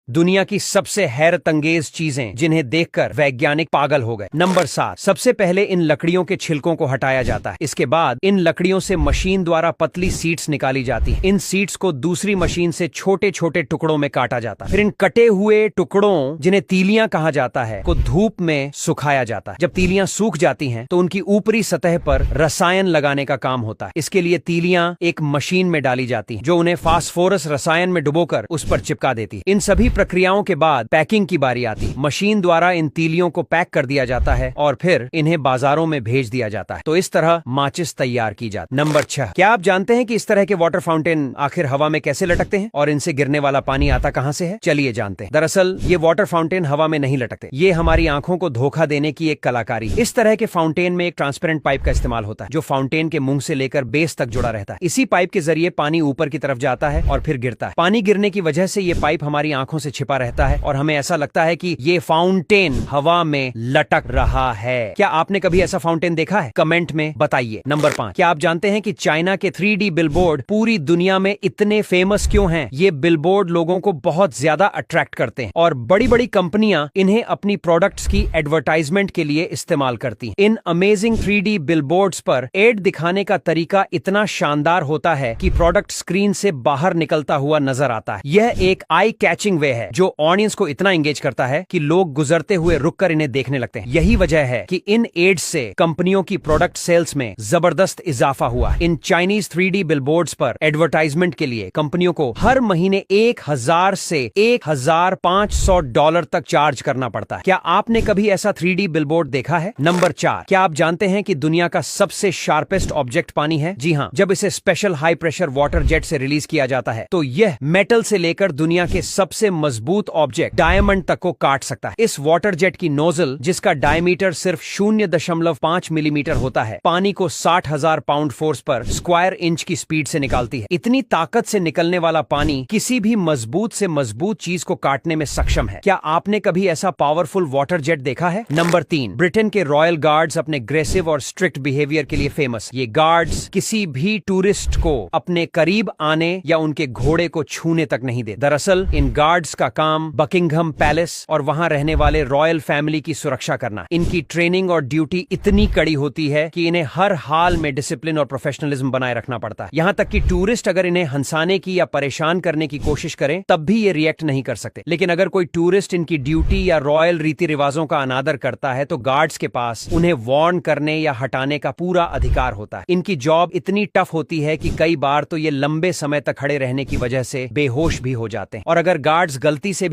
दुनिया की सबसे हैरतअंगेज चीजें जिन्हें देखकर वैज्ञानिक पागल हो गए। नंबर 7, सबसे पहले इन लकड़ियों के छिलकों को हटाया जाता है। इसके बाद इन लकड़ियों से मशीन द्वारा पतली सीट्स निकाली जाती हैं। इन सीट्स को दूसरी मशीन से छोटे छोटे टुकड़ों में काटा जाता है। फिर इन कटे हुए टुकड़ों, जिन्हें तीलियां कहा जाता है, को धूप में सुखाया जाता है। जब तीलियां सूख जाती हैं तो उनकी ऊपरी सतह पर रसायन लगाने का काम होता है। इसके लिए तीलियां एक मशीन में डाली जाती हैं, जो उन्हें फास्फोरस रसायन में डुबोकर उस पर चिपका देती है। इन सभी प्रक्रियाओं के बाद पैकिंग की बारी आती है। मशीन द्वारा इन तीलियों को पैक कर दिया जाता है और फिर इन्हें बाजारों में भेज दिया जाता है। तो इस तरह माचिस तैयार की जाती है। नंबर 6, क्या आप जानते हैं कि इस तरह के वाटर फाउंटेन आखिर हवा में कैसे लटकते हैं और इनसे गिरने वाला पानी आता कहां से है? चलिए जानते हैं। दरअसल ये वाटर फाउंटेन हवा में नहीं लटकते, ये हमारी आंखों को धोखा देने की एक कलाकारी है। इस तरह के फाउंटेन में एक ट्रांसपेरेंट पाइप का इस्तेमाल होता है, जो फाउंटेन के मुंह से लेकर बेस तक जुड़ा रहता है। इसी पाइप के जरिए पानी ऊपर की तरफ जाता है और फिर गिरता है। पानी गिरने की वजह से ये पाइप हमारी आंखों से छिपा रहता है और हमें ऐसा लगता है कि ये फाउंटेन हवा में लटक रहा है। क्या आपने कभी ऐसा फाउंटेन देखा है? कमेंट में बताइए। नंबर 5, क्या आप जानते हैं कि चाइना के 3D बिलबोर्ड पूरी दुनिया में इतने फेमस क्यों हैं? ये बिलबोर्ड लोगों को बहुत ज्यादा अट्रैक्ट करते हैं और बड़ी बड़ी कंपनियां इन्हें अपनी प्रोडक्ट्स की एडवर्टाइजमेंट के लिए इस्तेमाल करती हैं। इन अमेजिंग 3D बिलबोर्ड्स पर एड दिखाने का तरीका इतना शानदार होता है कि प्रोडक्ट स्क्रीन से बाहर निकलता हुआ नजर आता है। यह एक आई कैचिंग वे है जो ऑडियंस को इतना एंगेज करता है कि लोग गुजरते हुए रुककर इन्हें देखने लगते हैं। यही वजह है कि इन एड्स से कंपनियों की प्रोडक्ट सेल्स में जबरदस्त इजाफा हुआ। इन चाइनीज 3D बिलबोर्ड्स पर एडवर्टाइजमेंट के लिए कंपनियों को हर महीने 1000 से $1500 तक चार्ज करना पड़ता है। क्या आपने कभी ऐसा 3D बिलबोर्ड देखा है? नंबर 4, क्या आप जानते हैं कि दुनिया का सबसे शार्पेस्ट ऑब्जेक्ट पानी है? जी हाँ, जब इसे special high pressure water jet से रिलीज किया जाता है तो यह मेटल से लेकर दुनिया के सबसे मजबूत ऑब्जेक्ट डायमंड तक को काट सकता है। इस वाटर जेट की नोजल, जिसका डायमीटर सिर्फ 0.5 मिलीमीटर होता है, पानी को 60,000 पाउंड फोर्स पर स्क्वायर इंच की स्पीड से निकालती है। इतनी ताकत से निकलने वाला पानी किसी भी मजबूत से मजबूत चीज को काटने में सक्षम है। क्या आपने कभी ऐसा पावरफुल वाटर जेट देखा है? नंबर 3, ब्रिटेन के रॉयल गार्ड्स अपने अग्रेसिव और स्ट्रिक्ट बिहेवियर के लिए फेमस। ये गार्ड्स किसी भी टूरिस्ट को अपने करीब आने या उनके घोड़े को छूने तक नहीं देते। दरअसल इन गार्ड्स का काम बकिंघम पैलेस और वहां रहने वाले रॉयल फैमिली की सुरक्षा करना। इनकी ट्रेनिंग और ड्यूटी इतनी कड़ी होती है कि इन्हें हर हाल में डिसिप्लिन और प्रोफेशनलिज्म बनाए रखना पड़ता है। यहां तक कि टूरिस्ट अगर इन्हें हंसाने की या परेशान करने की कोशिश करें तब भी ये रिएक्ट नहीं कर सकते। लेकिन अगर कोई टूरिस्ट इनकी ड्यूटी या रॉयल रीति रिवाजों का अनादर करता है तो गार्ड्स के पास उन्हें वार्न करने या हटाने का पूरा अधिकार होता है। इनकी जॉब इतनी टफ होती है कि कई बार तो ये लंबे समय तक खड़े रहने की वजह से बेहोश भी हो जाते हैं और अगर गार्ड्स गलती से भी